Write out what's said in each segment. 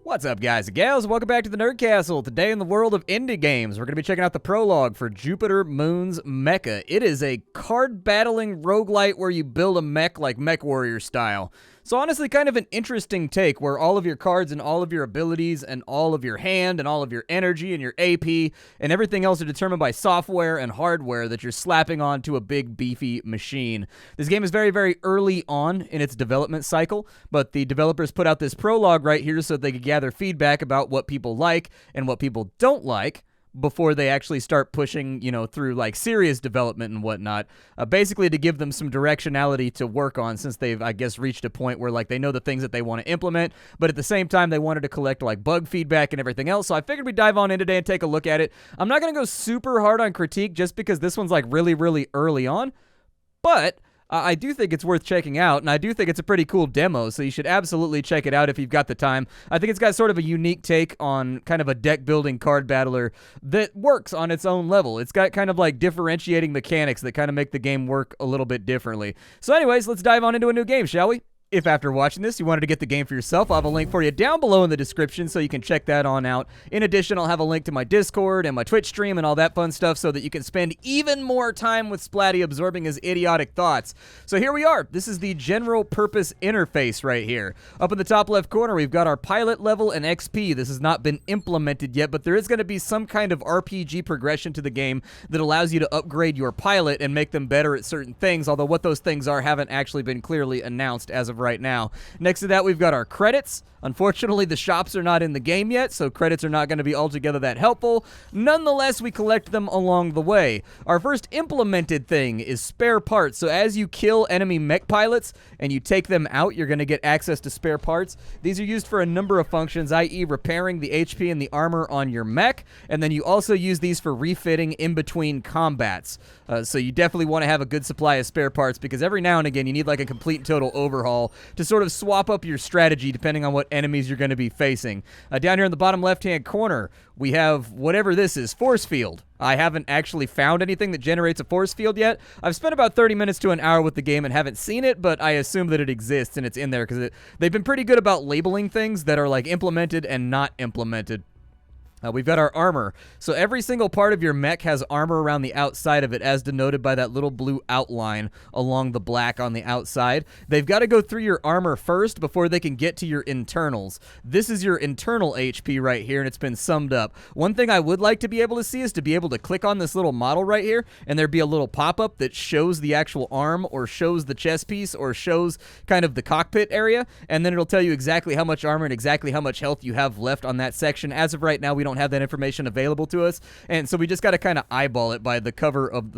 What's up, guys and gals? Welcome back to the Nerd Castle. Today in the world of indie games, we're going to be checking out the prologue for Jupiter Moon's Mecha. It is a card-battling roguelite where you build a mech like Mech Warrior style. So honestly, kind of an interesting take where all of your cards and all of your abilities and all of your hand and all of your energy and your AP and everything else are determined by software and hardware that you're slapping onto a big, beefy machine. This game is very, very early on in its development cycle, but the developers put out this prologue right here so they could gather feedback about what people like and what people don't like before they actually start pushing, through like serious development and whatnot, basically to give them some directionality to work on, since they've, I guess, reached a point where like they know the things that they want to implement, but at the same time they wanted to collect like bug feedback and everything else. So I figured we'd dive on in today and take a look at it. I'm not going to go super hard on critique just because this one's like really, really early on, but I do think it's worth checking out, and I do think it's a pretty cool demo, so you should absolutely check it out if you've got the time. I think it's got sort of a unique take on kind of a deck-building card battler that works on its own level. It's got kind of like differentiating mechanics that kind of make the game work a little bit differently. So anyways, let's dive on into a new game, shall we? If after watching this you wanted to get the game for yourself, I'll have a link for you down below in the description so you can check that on out. In addition, I'll have a link to my Discord and my Twitch stream and all that fun stuff so that you can spend even more time with Splatty absorbing his idiotic thoughts. So here we are. This is the general purpose interface right here. Up in the top left corner, we've got our pilot level and XP. This has not been implemented yet, but there is going to be some kind of RPG progression to the game that allows you to upgrade your pilot and make them better at certain things, although what those things are haven't actually been clearly announced as of right now. Next to that, we've got our credits. Unfortunately, the shops are not in the game yet, so credits are not going to be altogether that helpful. Nonetheless, we collect them along the way. Our first implemented thing is spare parts. So as you kill enemy mech pilots and you take them out, you're going to get access to spare parts. These are used for a number of functions, i.e. repairing the HP and the armor on your mech, and then you also use these for refitting in between combats. So you definitely want to have a good supply of spare parts because every now and again you need like a complete and total overhaul to sort of swap up your strategy depending on what enemies you're going to be facing. Down here in the bottom left-hand corner, we have whatever this is, force field. I haven't actually found anything that generates a force field yet. I've spent about 30 minutes to an hour with the game and haven't seen it, but I assume that it exists and it's in there because they've been pretty good about labeling things that are like implemented and not implemented. We've got our armor. So every single part of your mech has armor around the outside of it, as denoted by that little blue outline along the black on the outside. They've got to go through your armor first before they can get to your internals. This is your internal HP right here, and it's been summed up. One thing I would like to be able to see is to be able to click on this little model right here, and there'd be a little pop-up that shows the actual arm, or shows the chest piece, or shows kind of the cockpit area, and then it'll tell you exactly how much armor and exactly how much health you have left on that section. As of right now, we don't have that information available to us, and so we just got to kind of eyeball it by the color of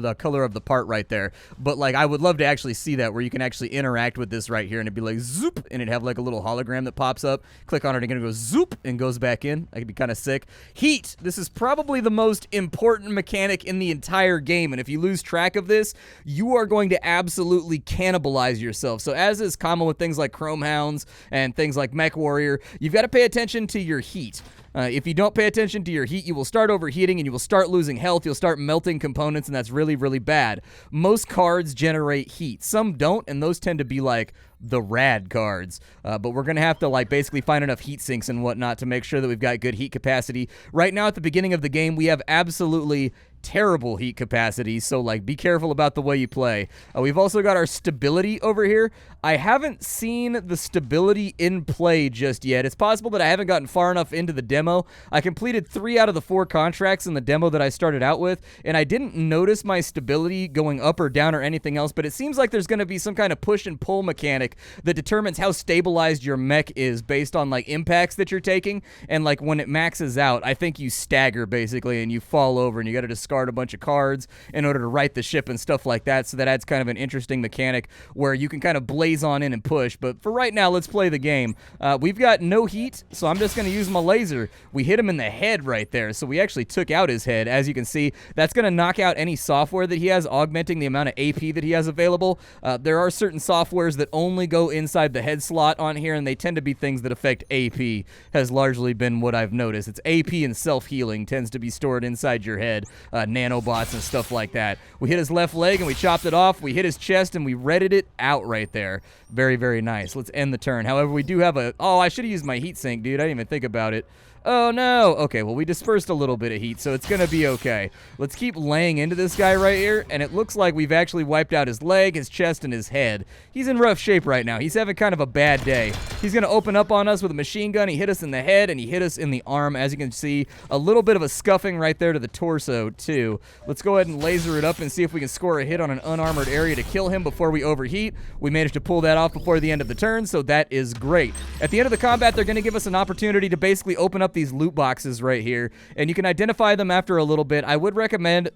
the part right there. But like, I would love to actually see that, where you can actually interact with this right here, and it'd be like zoop, and it'd have like a little hologram that pops up. Click on it, and it goes zoop and goes back in. That could be kind of sick. Heat. This is probably the most important mechanic in the entire game, and if you lose track of this, you are going to absolutely cannibalize yourself. So as is common with things like Chrome Hounds and things like Mech Warrior, you've got to pay attention to your heat. If you don't pay attention to your heat, you will start overheating and you will start losing health. You'll start melting components, and that's really, really bad. Most cards generate heat. Some don't, and those tend to be like the rad cards. But we're going to have to like basically find enough heat sinks and whatnot to make sure that we've got good heat capacity. Right now at the beginning of the game, we have absolutely terrible heat capacity, so like be careful about the way you play. We've also got our stability over here. I haven't seen the stability in play just yet. It's possible that I haven't gotten far enough into the demo. I completed 3 out of the 4 contracts in the demo that I started out with, and I didn't notice my stability going up or down or anything else, but it seems like there's going to be some kind of push and pull mechanic that determines how stabilized your mech is based on like impacts that you're taking, and like when it maxes out, I think you stagger basically and you fall over and you got to discard a bunch of cards in order to right the ship and stuff like that. So that adds kind of an interesting mechanic where you can kind of blaze on in and push. But for right now, let's play the game. We've got no heat, so I'm just going to use my laser. We hit him in the head right there, so we actually took out his head. As you can see, that's going to knock out any software that he has, augmenting the amount of AP that he has available. There are certain softwares that only go inside the head slot on here, and they tend to be things that affect AP, has largely been what I've noticed. It's AP and self-healing tends to be stored inside your head. nanobots and stuff like that. We hit his left leg and we chopped it off. We hit his chest and we redded it out right there. Very, very nice. Let's end the turn. However, we do have a... Oh, I should have used my heat sink, dude. I didn't even think about it. Oh, no. Okay, well, we dispersed a little bit of heat, so it's going to be okay. Let's keep laying into this guy right here, and it looks like we've actually wiped out his leg, his chest, and his head. He's in rough shape right now. He's having kind of a bad day. He's going to open up on us with a machine gun. He hit us in the head, and he hit us in the arm. As you can see, a little bit of a scuffing right there to the torso, too. Let's go ahead and laser it up and see if we can score a hit on an unarmored area to kill him before we overheat. We managed to pull that off before the end of the turn, so that is great. At the end of the combat, they're going to give us an opportunity to basically open up these loot boxes right here, and you can identify them after a little bit. I would recommend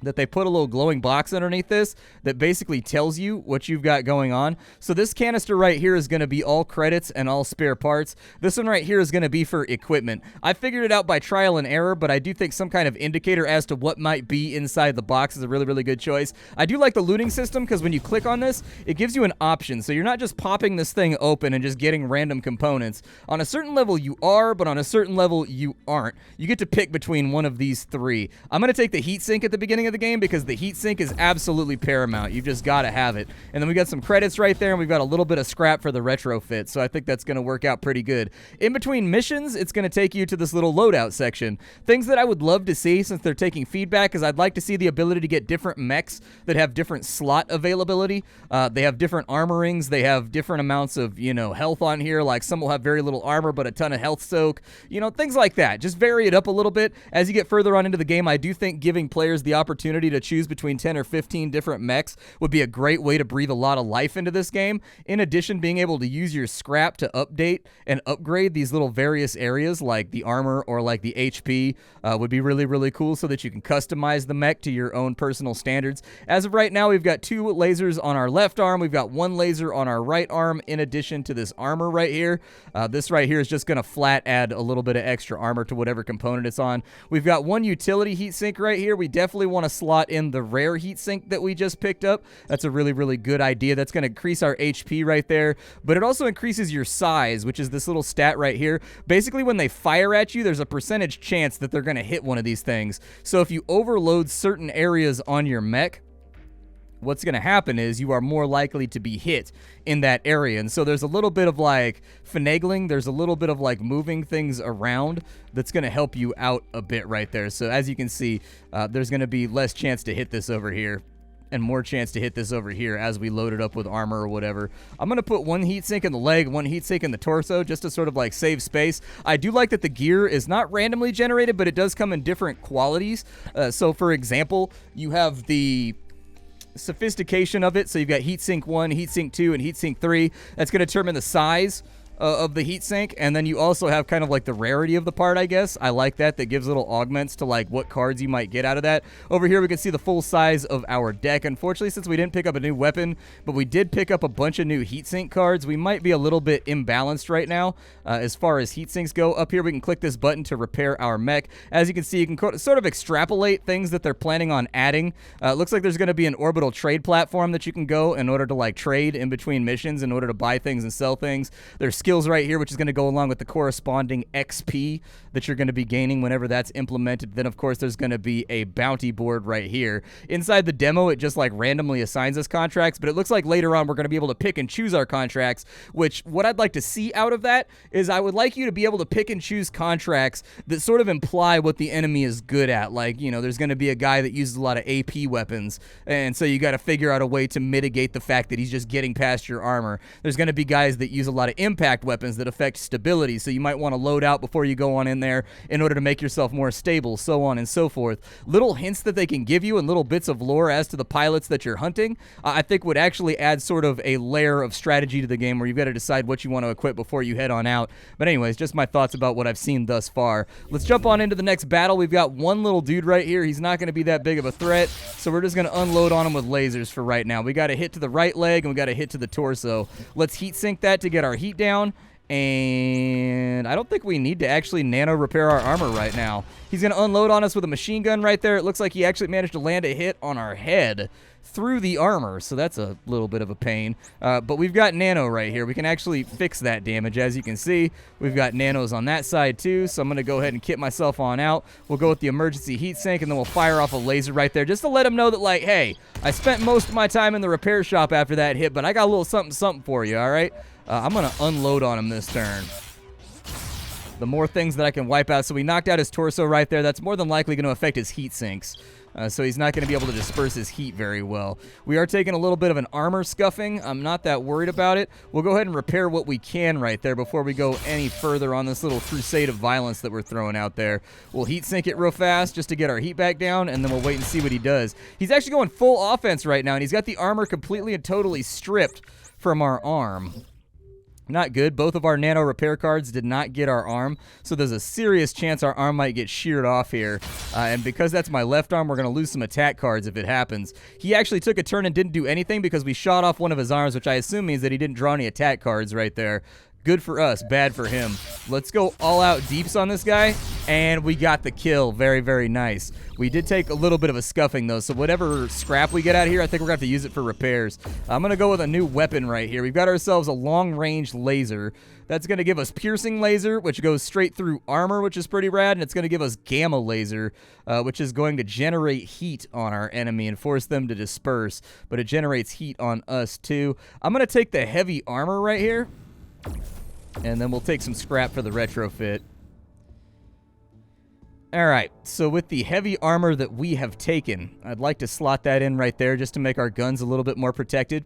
that they put a little glowing box underneath this that basically tells you what you've got going on. So this canister right here is going to be all credits and all spare parts. This one right here is going to be for equipment. I figured it out by trial and error, but I do think some kind of indicator as to what might be inside the box is a really, really good choice. I do like the looting system because when you click on this, it gives you an option. So you're not just popping this thing open and just getting random components. On a certain level you are, but on a certain level you aren't. You get to pick between one of these three. I'm going to take the heatsink at the beginning of the game because the heatsink is absolutely paramount. You've just got to have it. And then we got some credits right there, and we've got a little bit of scrap for the retrofit, so I think that's going to work out pretty good. In between missions, it's going to take you to this little loadout section. Things that I would love to see since they're taking feedback is I'd like to see the ability to get different mechs that have different slot availability. They have different armorings. They have different amounts of, health on here. Like some will have very little armor but a ton of health soak. Things like that. Just vary it up a little bit. As you get further on into the game, I do think giving players the opportunity to choose between 10 or 15 different mechs would be a great way to breathe a lot of life into this game. In addition, being able to use your scrap to update and upgrade these little various areas like the armor or like the HP would be really, really cool so that you can customize the mech to your own personal standards. As of right now, we've got 2 lasers on our left arm. We've got 1 laser on our right arm in addition to this armor right here. This right here is just going to flat add a little bit of extra armor to whatever component it's on. We've got 1 utility heatsink right here. We definitely want to slot in the rare heatsink that we just picked up. That's a really, really good idea. That's going to increase our HP right there, but it also increases your size, which is this little stat right here. Basically, when they fire at you, there's a percentage chance that they're going to hit one of these things. So if you overload certain areas on your mech, what's going to happen is you are more likely to be hit in that area. And so there's a little bit of like finagling. There's a little bit of like moving things around that's going to help you out a bit right there. So as you can see, there's going to be less chance to hit this over here and more chance to hit this over here as we load it up with armor or whatever. I'm going to put 1 heatsink in the leg, 1 heatsink in the torso, just to sort of like save space. I do like that the gear is not randomly generated, but it does come in different qualities. So for example, you have the sophistication of it. So you've got heatsink 1, heatsink 2, and heatsink 3. That's going to determine the size of the heatsink, and then you also have kind of like the rarity of the part, I guess. I like that. That gives little augments to like what cards you might get out of that. Over here we can see the full size of our deck. Unfortunately, since we didn't pick up a new weapon, but we did pick up a bunch of new heatsink cards, we might be a little bit imbalanced right now as far as heatsinks go. Up here we can click this button to repair our mech. As you can see, you can sort of extrapolate things that they're planning on adding. Looks like there's going to be an orbital trade platform that you can go in order to like trade in between missions in order to buy things and sell things. There's skills right here, which is going to go along with the corresponding XP that you're going to be gaining whenever that's implemented. Then, of course, there's going to be a bounty board right here. Inside the demo, it just like randomly assigns us contracts, but it looks like later on we're going to be able to pick and choose our contracts, which what I'd like to see out of that is I would like you to be able to pick and choose contracts that sort of imply what the enemy is good at. Like, there's going to be a guy that uses a lot of AP weapons, and so you got to figure out a way to mitigate the fact that he's just getting past your armor. There's going to be guys that use a lot of impact weapons that affect stability, so you might want to load out before you go on in there in order to make yourself more stable, so on and so forth. Little hints that they can give you and little bits of lore as to the pilots that you're hunting, I think would actually add sort of a layer of strategy to the game where you've got to decide what you want to equip before you head on out. But anyways, just my thoughts about what I've seen thus far. Let's jump on into the next battle. We've got 1 little dude right here. He's not going to be that big of a threat, so we're just going to unload on him with lasers for right now. We got to hit to the right leg and we got to hit to the torso. Let's heat sink that to get our heat down. And I don't think we need to actually nano repair our armor right now. He's going to unload on us with a machine gun right there. It looks like he actually managed to land a hit on our head through the armor, so that's a little bit of a pain. But we've got nano right here. We can actually fix that damage. As you can see, we've got nanos on that side too, so I'm going to go ahead and kit myself on out. We'll go with the emergency heat sink, and then we'll fire off a laser right there just to let him know that, like, hey, I spent most of my time in the repair shop after that hit, but I got a little something for you, all right? I'm going to unload on him this turn. The more things that I can wipe out. So we knocked out his torso right there. That's more than likely going to affect his heat sinks. So he's not going to be able to disperse his heat very well. We are taking a little bit of an armor scuffing. I'm not that worried about it. We'll go ahead and repair what we can right there before we go any further on this little crusade of violence that we're throwing out there. We'll heat sink it real fast just to get our heat back down, and then we'll wait and see what he does. He's actually going full offense right now, and he's got the armor completely and totally stripped from our arm. Not good. Both of our nano repair cards did not get our arm, so there's a serious chance our arm might get sheared off here. And because that's my left arm, we're going to lose some attack cards if it happens. He actually took a turn and didn't do anything because we shot off one of his arms, which I assume means that he didn't draw any attack cards right there. Good for us, bad for him. Let's go all out deeps on this guy, and we got the kill. Very, very nice. We did take a little bit of a scuffing, though, so whatever scrap we get out of here, I think we're going to have to use it for repairs. I'm going to go with a new weapon right here. We've got ourselves a long-range laser. That's going to give us piercing laser, which goes straight through armor, which is pretty rad, and it's going to give us gamma laser, which is going to generate heat on our enemy and force them to disperse, but it generates heat on us, too. I'm going to take the heavy armor right here, and then we'll take some scrap for the retrofit. Alright, so with the heavy armor that we have taken, I'd like to slot that in right there just to make our guns a little bit more protected.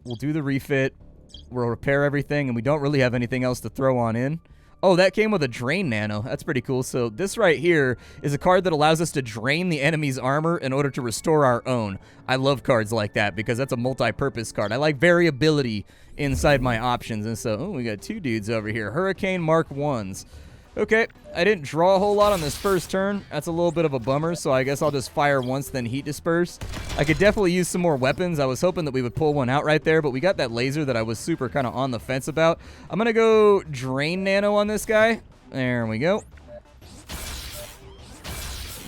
We'll do the refit. We'll repair everything, and we don't really have anything else to throw on in. Oh, that came with a drain nano. That's pretty cool. So this right here is a card that allows us to drain the enemy's armor in order to restore our own. I love cards like that because that's a multi-purpose card. I like variability inside my options. And so, oh, we got two dudes over here. Hurricane Mark 1s. Okay, I didn't draw a whole lot on this first turn. That's a little bit of a bummer, so I guess I'll just fire once, then heat disperse. I could definitely use some more weapons. I was hoping that we would pull one out right there, but we got that laser that I was super kind of on the fence about. I'm going to go Drain Nano on this guy. There we go.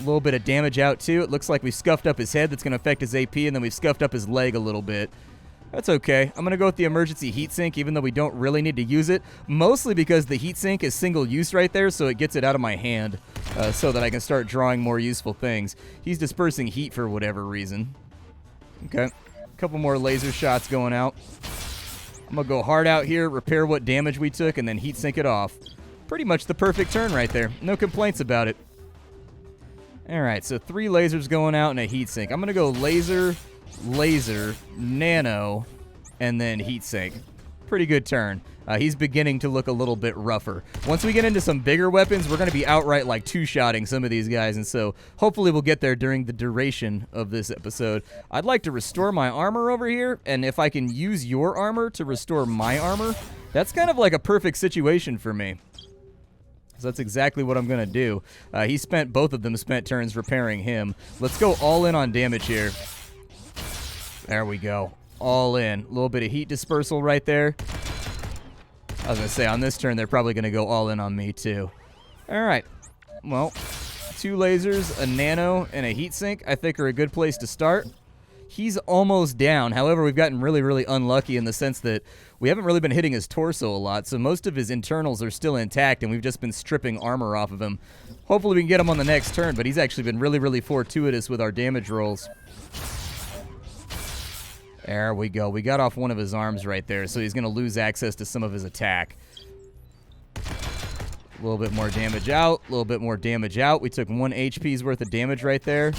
A little bit of damage out, too. It looks like we scuffed up his head. That's going to affect his AP, and then we've scuffed up his leg a little bit. That's okay. I'm going to go with the emergency heatsink, even though we don't really need to use it, mostly because the heatsink is single use right there, so it gets it out of my hand so that I can start drawing more useful things. He's dispersing heat for whatever reason. Okay. A couple more laser shots going out. I'm going to go hard out here, repair what damage we took, and then heatsink it off. Pretty much the perfect turn right there. No complaints about it. Alright, so 3 lasers going out and a heatsink. I'm going to go laser, nano, and then heatsink. Pretty good turn. He's beginning to look a little bit rougher. Once we get into some bigger weapons, we're going to be outright like two-shotting some of these guys, and so hopefully we'll get there during the duration of this episode. I'd like to restore my armor over here, and if I can use your armor to restore my armor, that's kind of like a perfect situation for me. So that's exactly what I'm going to do. Both of them spent turns repairing him. Let's go all in on damage here. There we go. All in. A little bit of heat dispersal right there. I was going to say, on this turn, they're probably going to go all in on me, too. All right. Well, 2 lasers, a nano, and a heatsink, I think are a good place to start. He's almost down. However, we've gotten really, really unlucky in the sense that we haven't really been hitting his torso a lot, so most of his internals are still intact, and we've just been stripping armor off of him. Hopefully we can get him on the next turn, but he's actually been really, really fortuitous with our damage rolls. There we go. We got off one of his arms right there, so he's going to lose access to some of his attack. A little bit more damage out, a little bit more damage out. We took 1 HP's worth of damage right there.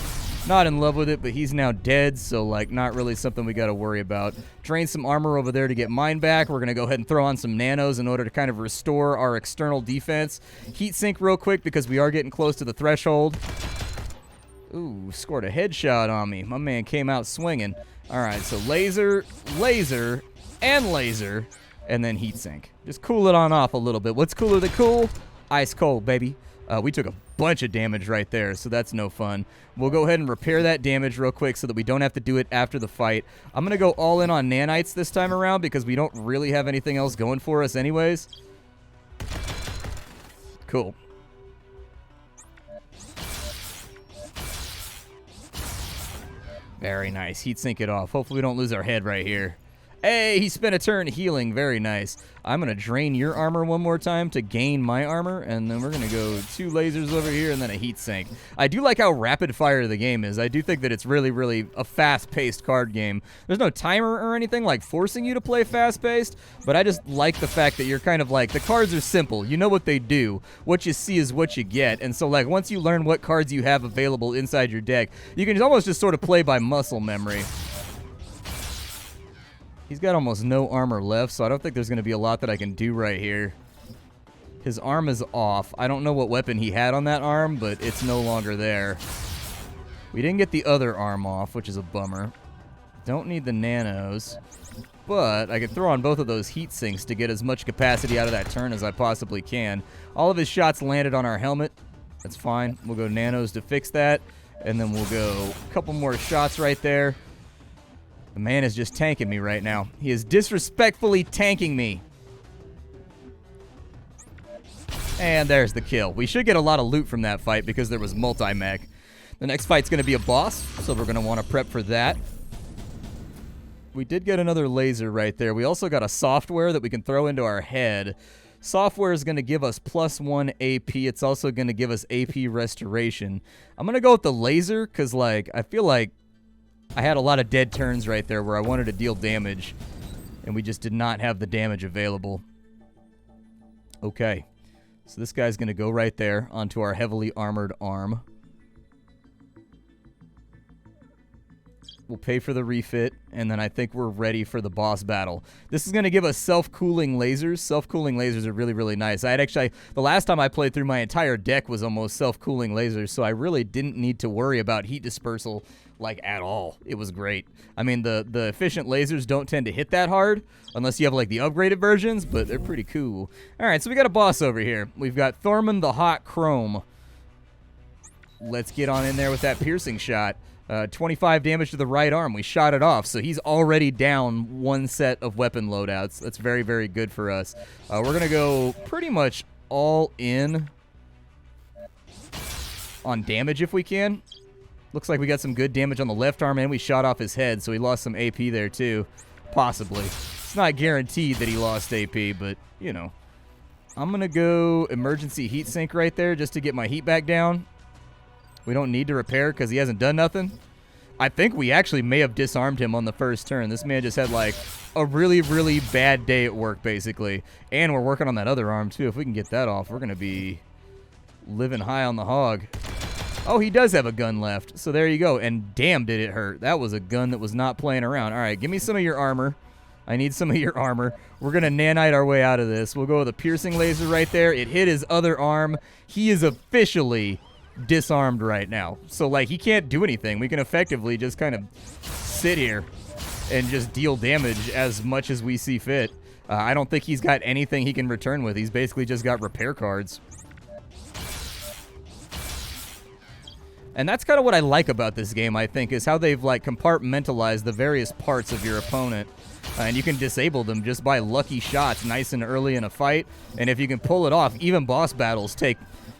Not in love with it, but he's now dead, so, like, not really something we got to worry about. Drain some armor over there to get mine back. We're going to go ahead and throw on some nanos in order to kind of restore our external defense. Heat sink real quick because we are getting close to the threshold. Ooh, scored a headshot on me. My man came out swinging. All right, so laser, and laser, and then heatsink. Just cool it on off a little bit. What's cooler than cool? Ice cold, baby. We took a bunch of damage right there, so that's no fun. We'll go ahead and repair that damage real quick so that we don't have to do it after the fight. I'm going to go all in on nanites this time around because we don't really have anything else going for us anyways. Cool. Very nice. Heat sink it off. Hopefully we don't lose our head right here. Hey, he spent a turn healing. Very nice. I'm going to drain your armor one more time to gain my armor, and then we're going to go 2 lasers over here and then a heat sink. I do like how rapid fire the game is. I do think that it's really, really a fast-paced card game. There's no timer or anything like forcing you to play fast-paced, but I just like the fact that you're kind of like, the cards are simple. You know what they do. What you see is what you get, and so like once you learn what cards you have available inside your deck, you can almost just sort of play by muscle memory. He's got almost no armor left, so I don't think there's going to be a lot that I can do right here. His arm is off. I don't know what weapon he had on that arm, but it's no longer there. We didn't get the other arm off, which is a bummer. Don't need the nanos, but I could throw on both of those heat sinks to get as much capacity out of that turn as I possibly can. All of his shots landed on our helmet. That's fine. We'll go nanos to fix that, and then we'll go a couple more shots right there. The man is just tanking me right now. He is disrespectfully tanking me. And there's the kill. We should get a lot of loot from that fight because there was multi-mech. The next fight's going to be a boss, so we're going to want to prep for that. We did get another laser right there. We also got a software that we can throw into our head. Software is going to give us +1 AP. It's also going to give us AP restoration. I'm going to go with the laser because, like, I feel like I had a lot of dead turns right there where I wanted to deal damage, and we just did not have the damage available. Okay, so this guy's going to go right there onto our heavily armored arm. We'll pay for the refit, and then I think we're ready for the boss battle. This is going to give us self-cooling lasers. Self-cooling lasers are really, really nice. I had actually, the last time I played through, my entire deck was almost self-cooling lasers, so I really didn't need to worry about heat dispersal, like, at all. It was great. I mean, the efficient lasers don't tend to hit that hard, unless you have, like, the upgraded versions, but they're pretty cool. All right, so we got a boss over here. We've got Thormund the Hot Chrome. Let's get on in there with that piercing shot. 25 damage to the right arm. We shot it off, so he's already down 1 set of weapon loadouts. That's very, very good for us. We're going to go pretty much all in on damage if we can. Looks like we got some good damage on the left arm, and we shot off his head, so he lost some AP there too. Possibly. It's not guaranteed that he lost AP, but, you know. I'm going to go emergency heat sink right there just to get my heat back down. We don't need to repair because he hasn't done nothing. I think we actually may have disarmed him on the first turn. This man just had, like, a really, really bad day at work, basically. And we're working on that other arm, too. If we can get that off, we're going to be living high on the hog. Oh, he does have a gun left. So there you go. And damn, did it hurt. That was a gun that was not playing around. All right, give me some of your armor. I need some of your armor. We're going to nanite our way out of this. We'll go with a piercing laser right there. It hit his other arm. He is officially disarmed right now, so like he can't do anything. We can effectively just kind of sit here and just deal damage as much as we see fit. I don't think he's got anything he can return with. He's basically just got repair cards, and that's kind of what I like about this game. I think is how they've like compartmentalized the various parts of your opponent, and you can disable them just by lucky shots nice and early in a fight. And if you can pull it off, even boss battles take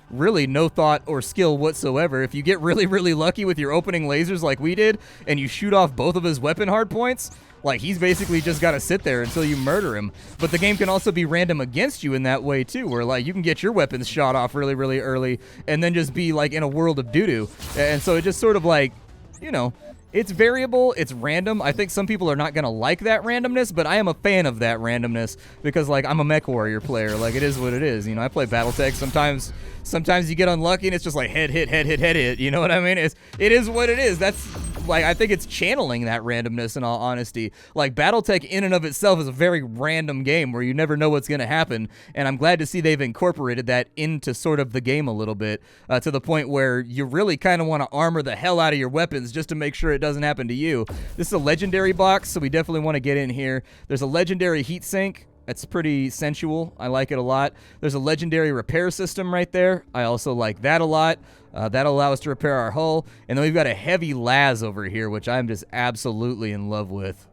really no thought or skill whatsoever. If you get really, really lucky with your opening lasers like we did, and you shoot off both of his weapon hard points, like he's basically just got to sit there until you murder him. But the game can also be random against you in that way too, where like you can get your weapons shot off really, really early and then just be like in a world of doo-doo. And so it just sort of like, you know, it's variable, it's random. I think some people are not going to like that randomness, but I am a fan of that randomness because, like, I'm a Mech Warrior player. Like, it is what it is. You know, I play Battletech. Sometimes you get unlucky and it's just like head hit. You know what I mean? It is what it is. That's, like, I think it's channeling that randomness in all honesty. Like, Battletech in and of itself is a very random game where you never know what's going to happen, and I'm glad to see they've incorporated that into sort of the game a little bit, to the point where you really kind of want to armor the hell out of your weapons just to make sure it doesn't happen to you. This is a legendary box, so we definitely want to get in here. There's a legendary heat sink. It's pretty sensual. I like it a lot. There's a legendary repair system right there. I also like that a lot. That'll allow us to repair our hull. And then we've got a heavy las over here, which I'm just absolutely in love with.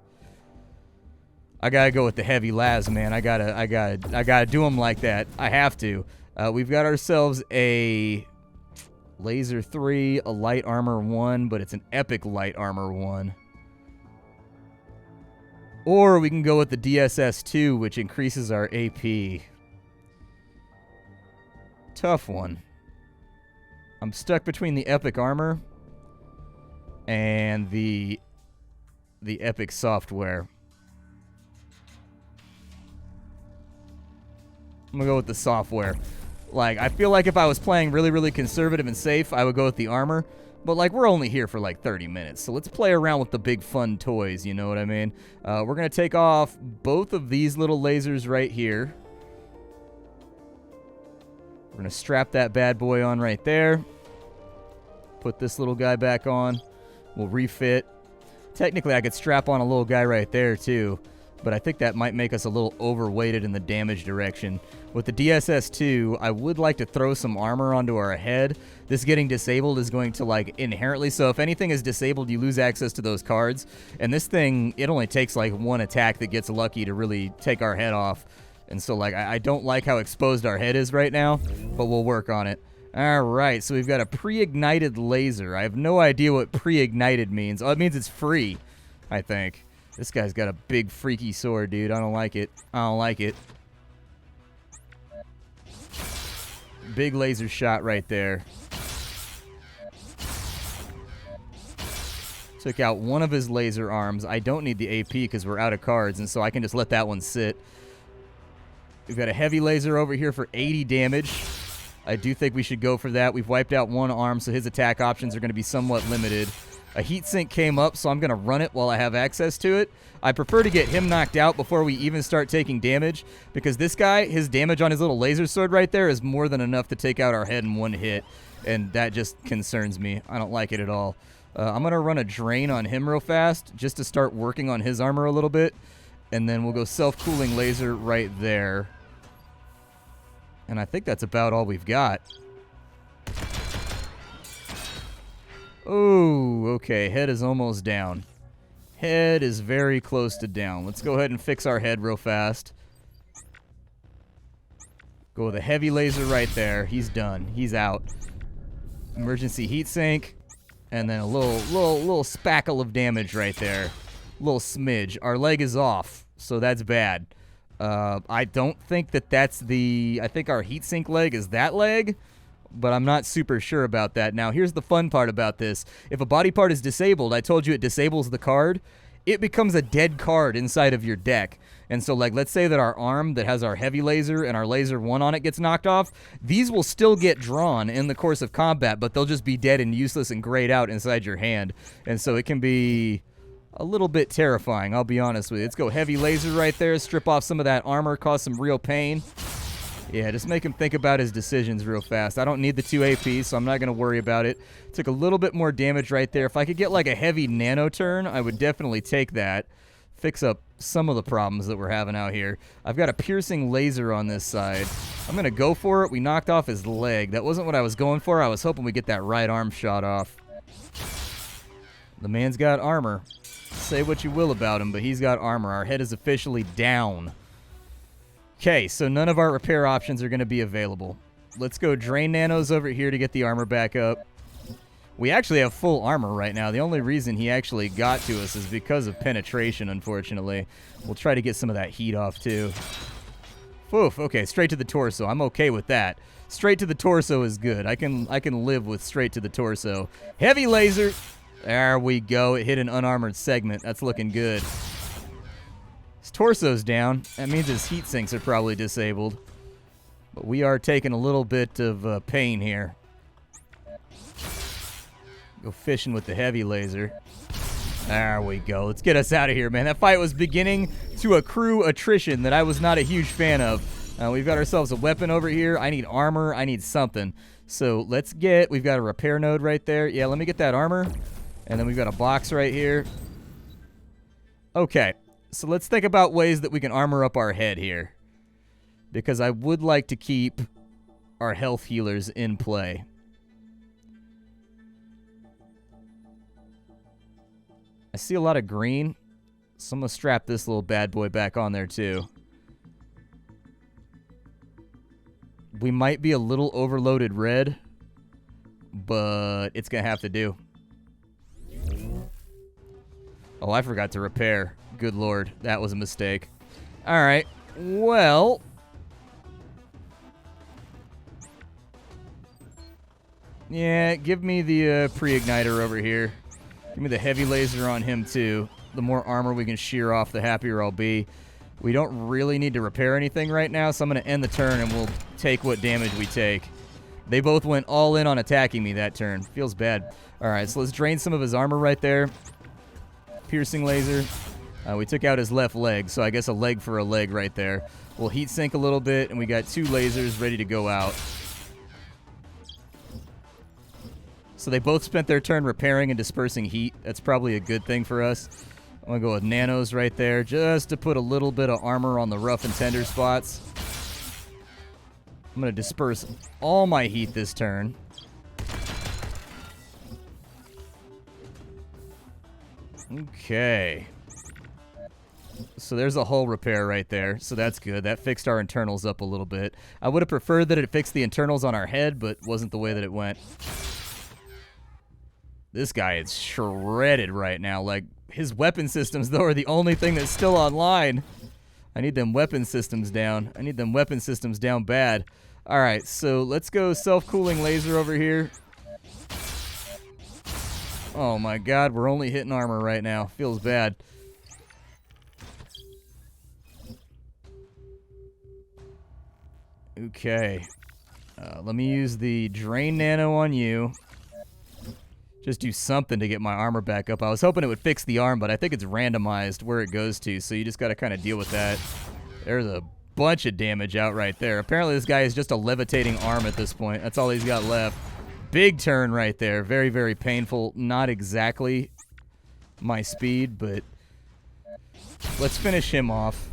I gotta go with the heavy las, man. I gotta do them like that. I have to. We've got ourselves a laser 3, a light armor 1, but it's an epic light armor 1. Or we can go with the DSS 2, which increases our AP. Tough one. I'm stuck between the epic armor and the epic software. I'm gonna go with the software. Like, I feel like if I was playing really, really conservative and safe, I would go with the armor. But, like, we're only here for, like, 30 minutes. So let's play around with the big fun toys, you know what I mean? We're going to take off both of these little lasers right here. We're going to strap that bad boy on right there. Put this little guy back on. We'll refit. Technically, I could strap on a little guy right there, too. But I think that might make us a little overweighted in the damage direction. With the DSS-2, I would like to throw some armor onto our head. This getting disabled is going to, like, inherently... So if anything is disabled, you lose access to those cards. And this thing, it only takes, like, one attack that gets lucky to really take our head off. And so, like, I don't like how exposed our head is right now, but we'll work on it. Alright, so we've got a pre-ignited laser. I have no idea what pre-ignited means. Oh, it means it's free, I think. This guy's got a big freaky sword, dude. I don't like it. I don't like it. Big laser shot right there. Took out one of his laser arms. I don't need the AP because we're out of cards, and so I can just let that one sit. We've got a heavy laser over here for 80 damage. I do think we should go for that. We've wiped out one arm, so his attack options are going to be somewhat limited. A heatsink came up, so I'm going to run it while I have access to it. I prefer to get him knocked out before we even start taking damage, because this guy, his damage on his little laser sword right there is more than enough to take out our head in one hit, and that just concerns me. I don't like it at all. I'm going to run a drain on him real fast, just to start working on his armor a little bit, and then we'll go self-cooling laser right there. And I think that's about all we've got. Oh, okay. Head is almost down. Head is very close to down. Let's go ahead and fix our head real fast. Go with a heavy laser right there. He's done. He's out. Emergency heatsink. And then a little spackle of damage right there. Little smidge. Our leg is off, so that's bad. I don't think that's the... I think our heatsink leg is that leg, but I'm not super sure about that. Now, here's the fun part about this. If a body part is disabled, I told you it disables the card, it becomes a dead card inside of your deck. And so, like, let's say that our arm that has our heavy laser and our laser 1 on it gets knocked off, these will still get drawn in the course of combat, but they'll just be dead and useless and grayed out inside your hand. And so it can be a little bit terrifying, I'll be honest with you. Let's go heavy laser right there, strip off some of that armor, cause some real pain. Yeah, just make him think about his decisions real fast. I don't need the 2 AP, so I'm not going to worry about it. Took a little bit more damage right there. If I could get like a heavy nano turn, I would definitely take that. Fix up some of the problems that we're having out here. I've got a piercing laser on this side. I'm going to go for it. We knocked off his leg. That wasn't what I was going for. I was hoping we'd get that right arm shot off. The man's got armor. Say what you will about him, but he's got armor. Our head is officially down. Okay, so none of our repair options are going to be available. Let's go drain nanos over here to get the armor back up. We actually have full armor right now. The only reason he actually got to us is because of penetration, unfortunately. We'll try to get some of that heat off, too. Oof, okay, straight to the torso. I'm okay with that. Straight to the torso is good. I can live with straight to the torso. Heavy laser. There we go. It hit an unarmored segment. That's looking good. His torso's down. That means his heat sinks are probably disabled. But we are taking a little bit of pain here. Go fishing with the heavy laser. There we go. Let's get us out of here, man. That fight was beginning to accrue attrition that I was not a huge fan of. We've got ourselves a weapon over here. I need armor. I need something. So let's get... We've got a repair node right there. Yeah, let me get that armor. And then we've got a box right here. Okay. So let's think about ways that we can armor up our head here. Because I would like to keep our health healers in play. I see a lot of green, so I'm going to strap this little bad boy back on there too. We might be a little overloaded red, but it's going to have to do. Oh, I forgot to repair. Good lord, that was a mistake. Alright, well... yeah, give me the pre-igniter over here. Give me the heavy laser on him too. The more armor we can shear off, the happier I'll be. We don't really need to repair anything right now, so I'm going to end the turn and we'll take what damage we take. They both went all in on attacking me that turn. Feels bad. Alright, so let's drain some of his armor right there. Piercing laser. We took out his left leg, so I guess a leg for a leg right there. We'll heat sink a little bit, and we got 2 lasers ready to go out. So they both spent their turn repairing and dispersing heat. That's probably a good thing for us. I'm going to go with nanos right there, just to put a little bit of armor on the rough and tender spots. I'm going to disperse all my heat this turn. Okay. So there's a hull repair right there, so that's good. That fixed our internals up a little bit. I would have preferred that it fixed the internals on our head, but wasn't the way that it went. This guy is shredded right now. Like, his weapon systems, though, are the only thing that's still online. I need them weapon systems down. I need them weapon systems down bad. Alright, so let's go self-cooling laser over here. Oh my god, we're only hitting armor right now. Feels bad. Okay. Let me use the drain nano on you. Just do something to get my armor back up. I was hoping it would fix the arm, but I think it's randomized where it goes to, so you just got to kind of deal with that. There's a bunch of damage out right there. Apparently this guy is just a levitating arm at this point. That's all he's got left. Big turn right there. Very, very painful. Not exactly my speed, but let's finish him off.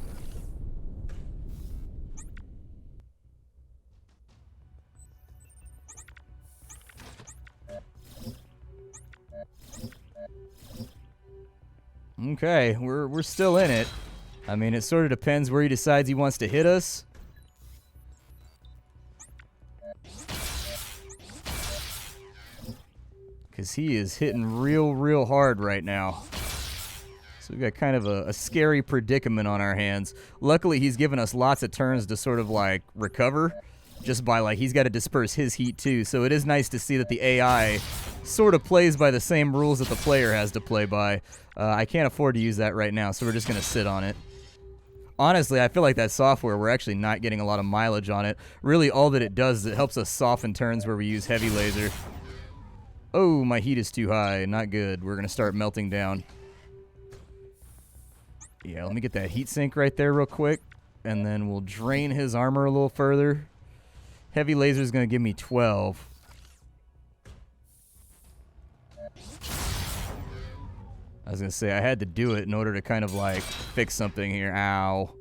Okay, we're still in it. I mean, it sort of depends where he decides he wants to hit us. Because he is hitting real hard right now. So we've got kind of a scary predicament on our hands. Luckily, he's given us lots of turns to sort of, like, recover. Just by, like, he's got to disperse his heat, too. So it is nice to see that the AI sort of plays by the same rules that the player has to play by. I can't afford to use that right now, so we're just going to sit on it. Honestly, I feel like that software, we're actually not getting a lot of mileage on it. Really, all that it does is it helps us soften turns where we use heavy laser. Oh, my heat is too high. Not good. We're going to start melting down. Yeah, let me get that heat sink right there real quick, and then we'll drain his armor a little further. Heavy laser is going to give me 12. I was going to say, I had to do it in order to kind of, like, fix something here. Ow.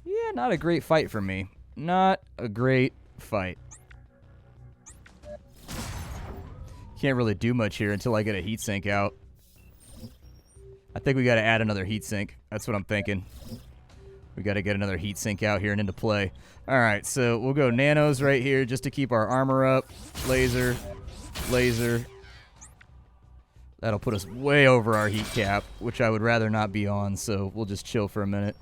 Yeah, not a great fight for me. Not a great fight. Can't really do much here until I get a heatsink out. I think we got to add another heatsink. That's what I'm thinking. We got to get another heatsink out here and into play. Alright, so we'll go nanos right here just to keep our armor up. Laser. Laser. That'll put us way over our heat cap, which I would rather not be on, so we'll just chill for a minute.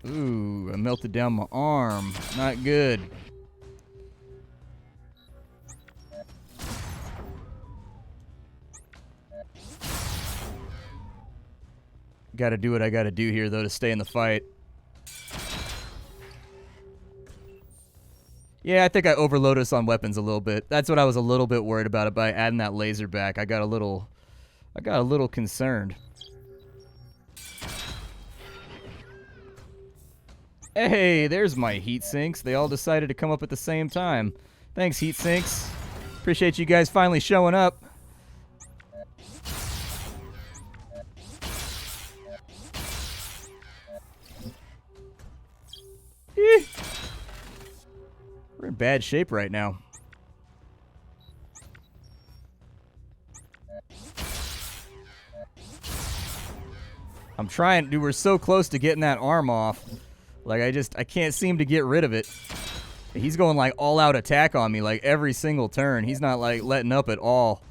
Ooh, I melted down my arm. Not good. Gotta do what I gotta do here, though, to stay in the fight. Yeah, I think I overloaded us on weapons a little bit. That's what I was a little bit worried about by adding that laser back. I got a little concerned. Hey, there's my heat sinks. They all decided to come up at the same time. Thanks, heat sinks. Appreciate you guys finally showing up. We're in bad shape right now. I'm trying, dude, we're so close to getting that arm off. Like, I can't seem to get rid of it. He's going, like, all-out attack on me, like, every single turn. He's not, like, letting up at all.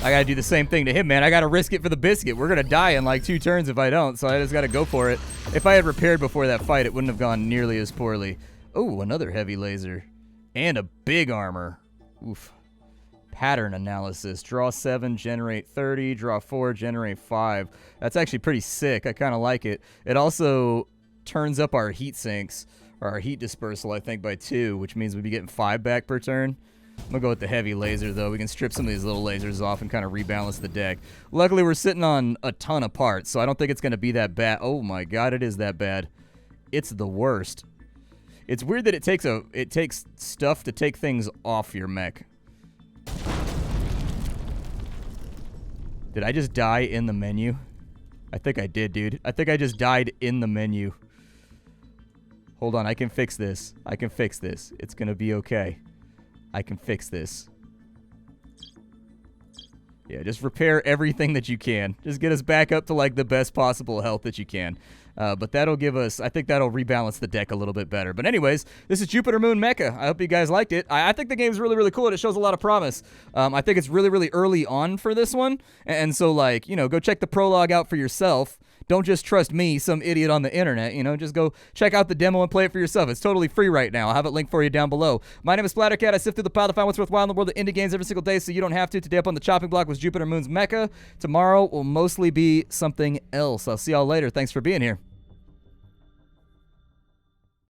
I gotta do the same thing to him, man. I gotta risk it for the biscuit. We're gonna die in, like, 2 turns if I don't, so I just gotta go for it. If I had repaired before that fight, it wouldn't have gone nearly as poorly. Oh, another heavy laser. And a big armor. Oof. Pattern analysis. Draw 7, generate 30. Draw 4, generate 5. That's actually pretty sick. I kind of like it. It also turns up our heat sinks, or our heat dispersal, I think, by 2, which means we'd be getting 5 back per turn. I'm going to go with the heavy laser, though. We can strip some of these little lasers off and kind of rebalance the deck. Luckily, we're sitting on a ton of parts, so I don't think it's going to be that bad. Oh, my God, it is that bad. It's the worst. It's weird that it takes stuff to take things off your mech. Did I just die in the menu? I think I did, dude. I think I just died in the menu. Hold on, I can fix this. I can fix this. It's gonna be okay. I can fix this. Yeah, just repair everything that you can. Just get us back up to, like, the best possible health that you can. But that'll give us, I think that'll rebalance the deck a little bit better. But anyways, this is Jupiter Moon Mecha. I hope you guys liked it. I think the game's really, really cool, and it shows a lot of promise. I think it's really, really early on for this one. And so, like, you know, go check the prologue out for yourself. Don't just trust me, some idiot on the internet. You know, just go check out the demo and play it for yourself. It's totally free right now. I'll have it linked for you down below. My name is Splat. I sift through the pile to find what's worthwhile in the world of indie games every single day, so you don't have to. Today up on the chopping block was Jupiter Moon's Mecha. Tomorrow will mostly be something else. I'll see y'all later. Thanks for being here.